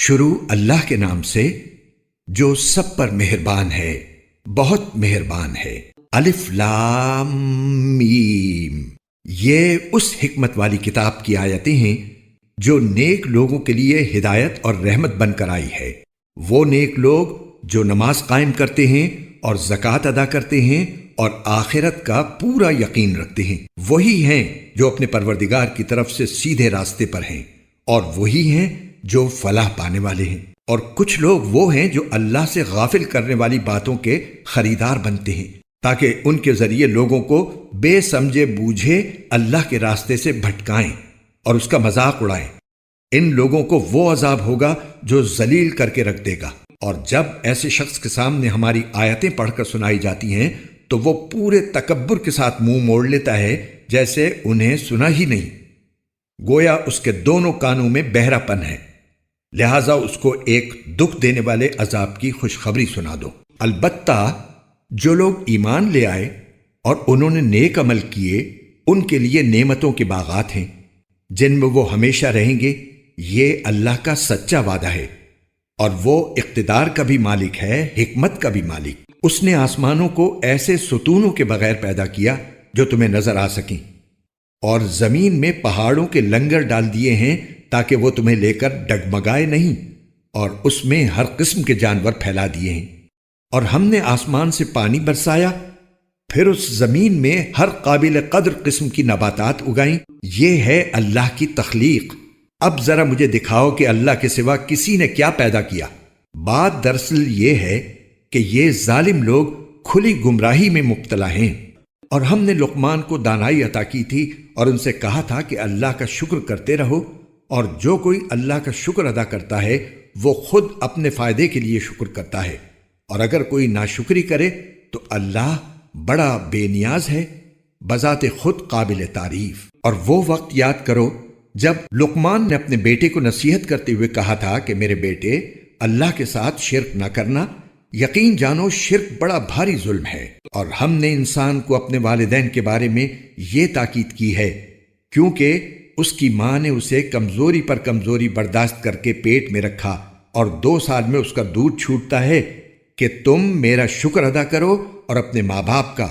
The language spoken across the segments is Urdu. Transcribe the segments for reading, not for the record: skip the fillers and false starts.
شروع اللہ کے نام سے جو سب پر مہربان ہے، بہت مہربان ہے۔ الف لام میم، یہ اس حکمت والی کتاب کی آیتیں ہیں جو نیک لوگوں کے لیے ہدایت اور رحمت بن کر آئی ہے۔ وہ نیک لوگ جو نماز قائم کرتے ہیں اور زکوٰۃ ادا کرتے ہیں اور آخرت کا پورا یقین رکھتے ہیں، وہی ہیں جو اپنے پروردگار کی طرف سے سیدھے راستے پر ہیں، اور وہی ہیں جو فلاح پانے والے ہیں۔ اور کچھ لوگ وہ ہیں جو اللہ سے غافل کرنے والی باتوں کے خریدار بنتے ہیں تاکہ ان کے ذریعے لوگوں کو بے سمجھے بوجھے اللہ کے راستے سے بھٹکائیں اور اس کا مذاق اڑائیں۔ ان لوگوں کو وہ عذاب ہوگا جو ذلیل کر کے رکھ دے گا۔ اور جب ایسے شخص کے سامنے ہماری آیتیں پڑھ کر سنائی جاتی ہیں تو وہ پورے تکبر کے ساتھ منہ موڑ لیتا ہے جیسے انہیں سنا ہی نہیں، گویا اس کے دونوں کانوں میں بہرا پن ہے، لہذا اس کو ایک دکھ دینے والے عذاب کی خوشخبری سنا دو۔ البتہ جو لوگ ایمان لے آئے اور انہوں نے نیک عمل کیے، ان کے لیے نعمتوں کے باغات ہیں جن میں وہ ہمیشہ رہیں گے۔ یہ اللہ کا سچا وعدہ ہے، اور وہ اقتدار کا بھی مالک ہے، حکمت کا بھی مالک۔ اس نے آسمانوں کو ایسے ستونوں کے بغیر پیدا کیا جو تمہیں نظر آ سکیں، اور زمین میں پہاڑوں کے لنگر ڈال دیے ہیں تاکہ وہ تمہیں لے کر ڈگمگائے نہیں، اور اس میں ہر قسم کے جانور پھیلا دیے ہیں۔ اور ہم نے آسمان سے پانی برسایا، پھر اس زمین میں ہر قابل قدر قسم کی نباتات اگائیں۔ یہ ہے اللہ کی تخلیق۔ اب ذرا مجھے دکھاؤ کہ اللہ کے سوا کسی نے کیا پیدا کیا۔ بات دراصل یہ ہے کہ یہ ظالم لوگ کھلی گمراہی میں مبتلا ہیں۔ اور ہم نے لقمان کو دانائی عطا کی تھی اور ان سے کہا تھا کہ اللہ کا شکر کرتے رہو، اور جو کوئی اللہ کا شکر ادا کرتا ہے وہ خود اپنے فائدے کے لیے شکر کرتا ہے، اور اگر کوئی ناشکری کرے تو اللہ بڑا بے نیاز ہے، بذات خود قابل تعریف۔ اور وہ وقت یاد کرو جب لقمان نے اپنے بیٹے کو نصیحت کرتے ہوئے کہا تھا کہ میرے بیٹے، اللہ کے ساتھ شرک نہ کرنا، یقین جانو شرک بڑا بھاری ظلم ہے۔ اور ہم نے انسان کو اپنے والدین کے بارے میں یہ تاکید کی ہے کیونکہ اس کی ماں نے اسے کمزوری پر کمزوری برداشت کر کے پیٹ میں رکھا، اور 2 سال میں اس کا دودھ چھوٹتا ہے کہ تم میرا شکر ادا کرو اور اپنے ماں باپ کا،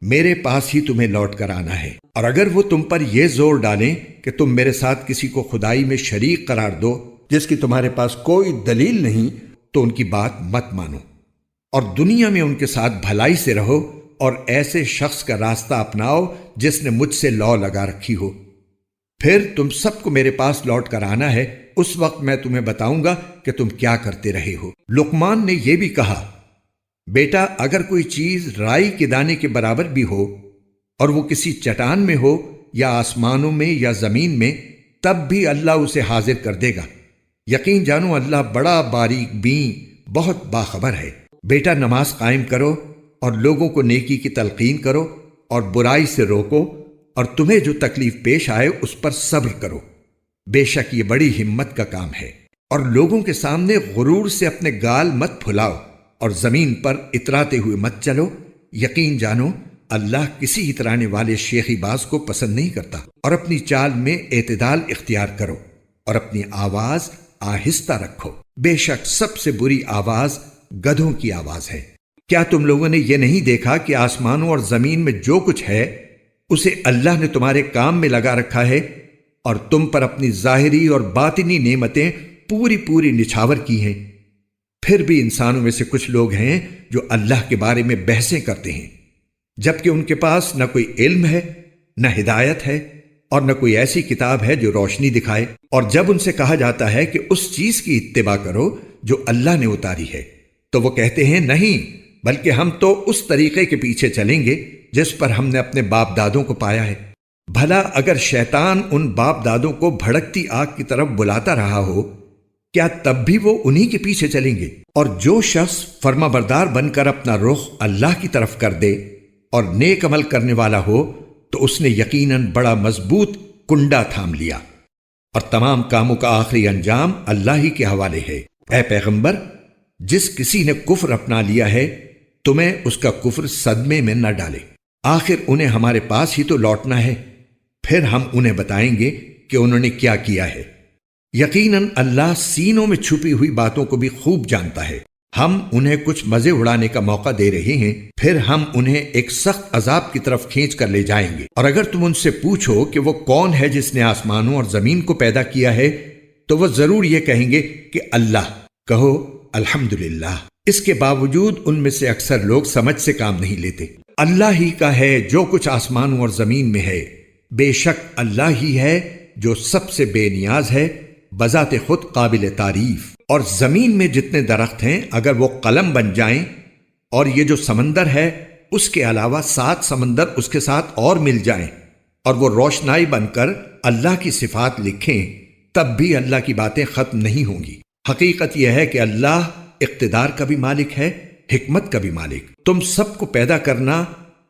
میرے پاس ہی تمہیں لوٹ کر آنا ہے۔ اور اگر وہ تم پر یہ زور ڈالیں کہ تم میرے ساتھ کسی کو خدائی میں شریک قرار دو جس کی تمہارے پاس کوئی دلیل نہیں، تو ان کی بات مت مانو، اور دنیا میں ان کے ساتھ بھلائی سے رہو، اور ایسے شخص کا راستہ اپناؤ جس نے مجھ سے لو لگا رکھی ہو۔ پھر تم سب کو میرے پاس لوٹ کر آنا ہے، اس وقت میں تمہیں بتاؤں گا کہ تم کیا کرتے رہے ہو۔ لقمان نے یہ بھی کہا، بیٹا اگر کوئی چیز رائی کے دانے کے برابر بھی ہو اور وہ کسی چٹان میں ہو یا آسمانوں میں یا زمین میں، تب بھی اللہ اسے حاضر کر دے گا۔ یقین جانو اللہ بڑا باریک بین، بہت باخبر ہے۔ بیٹا نماز قائم کرو اور لوگوں کو نیکی کی تلقین کرو اور برائی سے روکو، اور تمہیں جو تکلیف پیش آئے اس پر صبر کرو، بے شک یہ بڑی ہمت کا کام ہے۔ اور لوگوں کے سامنے غرور سے اپنے گال مت پھلاؤ، اور زمین پر اتراتے ہوئے مت چلو۔ یقین جانو اللہ کسی اترانے والے شیخی باز کو پسند نہیں کرتا۔ اور اپنی چال میں اعتدال اختیار کرو اور اپنی آواز آہستہ رکھو، بے شک سب سے بری آواز گدھوں کی آواز ہے۔ کیا تم لوگوں نے یہ نہیں دیکھا کہ آسمانوں اور زمین میں جو کچھ ہے اسے اللہ نے تمہارے کام میں لگا رکھا ہے، اور تم پر اپنی ظاہری اور باطنی نعمتیں پوری پوری نچھاور کی ہیں؟ پھر بھی انسانوں میں سے کچھ لوگ ہیں جو اللہ کے بارے میں بحثیں کرتے ہیں جبکہ ان کے پاس نہ کوئی علم ہے، نہ ہدایت ہے، اور نہ کوئی ایسی کتاب ہے جو روشنی دکھائے۔ اور جب ان سے کہا جاتا ہے کہ اس چیز کی اتباع کرو جو اللہ نے اتاری ہے، تو وہ کہتے ہیں نہیں، بلکہ ہم تو اس طریقے کے پیچھے چلیں گے جس پر ہم نے اپنے باپ دادوں کو پایا ہے۔ بھلا اگر شیطان ان باپ دادوں کو بھڑکتی آگ کی طرف بلاتا رہا ہو، کیا تب بھی وہ انہی کے پیچھے چلیں گے؟ اور جو شخص فرما بردار بن کر اپنا رخ اللہ کی طرف کر دے اور نیک عمل کرنے والا ہو تو اس نے یقیناً بڑا مضبوط کنڈا تھام لیا، اور تمام کاموں کا آخری انجام اللہ ہی کے حوالے ہے۔ اے پیغمبر، جس کسی نے کفر اپنا لیا ہے تمہیں اس کا کفر صدمے میں نہ ڈالے، آخر انہیں ہمارے پاس ہی تو لوٹنا ہے، پھر ہم انہیں بتائیں گے کہ انہوں نے کیا کیا ہے۔ یقیناً اللہ سینوں میں چھپی ہوئی باتوں کو بھی خوب جانتا ہے۔ ہم انہیں کچھ مزے اڑانے کا موقع دے رہے ہیں، پھر ہم انہیں ایک سخت عذاب کی طرف کھینچ کر لے جائیں گے۔ اور اگر تم ان سے پوچھو کہ وہ کون ہے جس نے آسمانوں اور زمین کو پیدا کیا ہے، تو وہ ضرور یہ کہیں گے کہ اللہ۔ کہو الحمدللہ۔ اس کے باوجود ان میں سے اکثر لوگ سمجھ سے کام نہیں لیتے۔ اللہ ہی کا ہے جو کچھ آسمانوں اور زمین میں ہے، بے شک اللہ ہی ہے جو سب سے بے نیاز ہے، بذات خود قابل تعریف۔ اور زمین میں جتنے درخت ہیں اگر وہ قلم بن جائیں، اور یہ جو سمندر ہے اس کے علاوہ 7 سمندر اس کے ساتھ اور مل جائیں، اور وہ روشنائی بن کر اللہ کی صفات لکھیں، تب بھی اللہ کی باتیں ختم نہیں ہوں گی۔ حقیقت یہ ہے کہ اللہ اقتدار کا بھی مالک ہے، حکمت کا بھی مالک۔ تم سب کو پیدا کرنا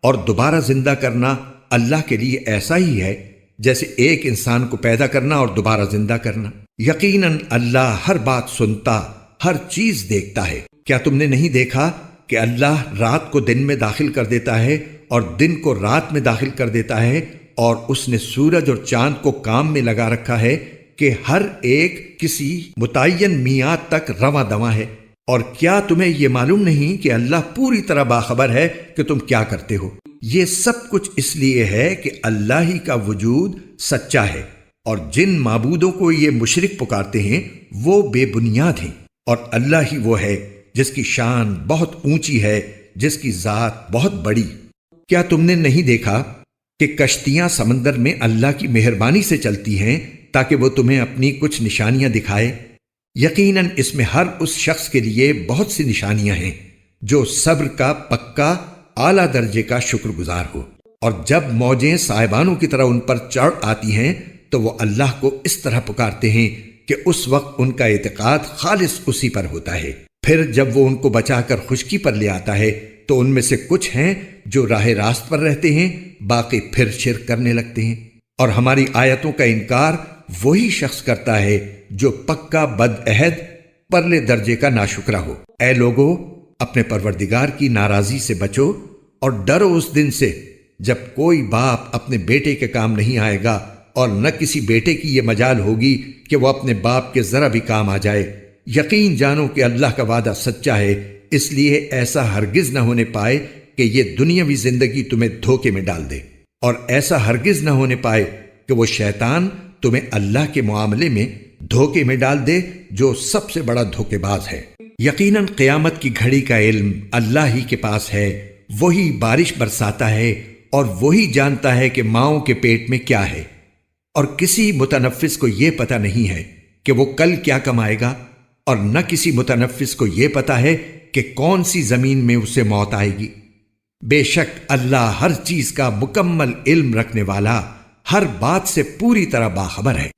اور دوبارہ زندہ کرنا اللہ کے لیے ایسا ہی ہے جیسے ایک انسان کو پیدا کرنا اور دوبارہ زندہ کرنا۔ یقیناً اللہ ہر بات سنتا، ہر چیز دیکھتا ہے۔ کیا تم نے نہیں دیکھا کہ اللہ رات کو دن میں داخل کر دیتا ہے اور دن کو رات میں داخل کر دیتا ہے، اور اس نے سورج اور چاند کو کام میں لگا رکھا ہے کہ ہر ایک کسی متعین میعاد تک رواں دواں ہے؟ اور کیا تمہیں یہ معلوم نہیں کہ اللہ پوری طرح باخبر ہے کہ تم کیا کرتے ہو؟ یہ سب کچھ اس لیے ہے کہ اللہ ہی کا وجود سچا ہے، اور جن معبودوں کو یہ مشرک پکارتے ہیں وہ بے بنیاد ہیں، اور اللہ ہی وہ ہے جس کی شان بہت اونچی ہے، جس کی ذات بہت بڑی۔ کیا تم نے نہیں دیکھا کہ کشتیاں سمندر میں اللہ کی مہربانی سے چلتی ہیں تاکہ وہ تمہیں اپنی کچھ نشانیاں دکھائے؟ یقیناً اس میں ہر اس شخص کے لیے بہت سی نشانیاں ہیں جو صبر کا پکا اعلیٰ درجے کا شکر گزار ہو۔ اور جب موجیں صاحبانوں کی طرح ان پر چڑھ آتی ہیں تو وہ اللہ کو اس طرح پکارتے ہیں کہ اس وقت ان کا اعتقاد خالص اسی پر ہوتا ہے۔ پھر جب وہ ان کو بچا کر خشکی پر لے آتا ہے تو ان میں سے کچھ ہیں جو راہ راست پر رہتے ہیں، باقی پھر شرک کرنے لگتے ہیں۔ اور ہماری آیتوں کا انکار وہی شخص کرتا ہے جو پکا بد عہد پرلے درجے کا ناشکرا ہو۔ اے لوگو، اپنے پروردگار کی ناراضی سے بچو اور ڈرو اس دن سے جب کوئی باپ اپنے بیٹے کے کام نہیں آئے گا، اور نہ کسی بیٹے کی یہ مجال ہوگی کہ وہ اپنے باپ کے ذرا بھی کام آ جائے۔ یقین جانو کہ اللہ کا وعدہ سچا ہے، اس لیے ایسا ہرگز نہ ہونے پائے کہ یہ دنیاوی زندگی تمہیں دھوکے میں ڈال دے، اور ایسا ہرگز نہ ہونے پائے کہ وہ شیطان تمہیں اللہ کے معاملے میں دھوکے میں ڈال دے جو سب سے بڑا دھوکے باز ہے۔ یقیناً قیامت کی گھڑی کا علم اللہ ہی کے پاس ہے، وہی بارش برساتا ہے اور وہی جانتا ہے کہ ماؤں کے پیٹ میں کیا ہے، اور کسی متنفس کو یہ پتہ نہیں ہے کہ وہ کل کیا کمائے گا، اور نہ کسی متنفس کو یہ پتہ ہے کہ کون سی زمین میں اسے موت آئے گی۔ بے شک اللہ ہر چیز کا مکمل علم رکھنے والا، ہر بات سے پوری طرح باخبر ہے۔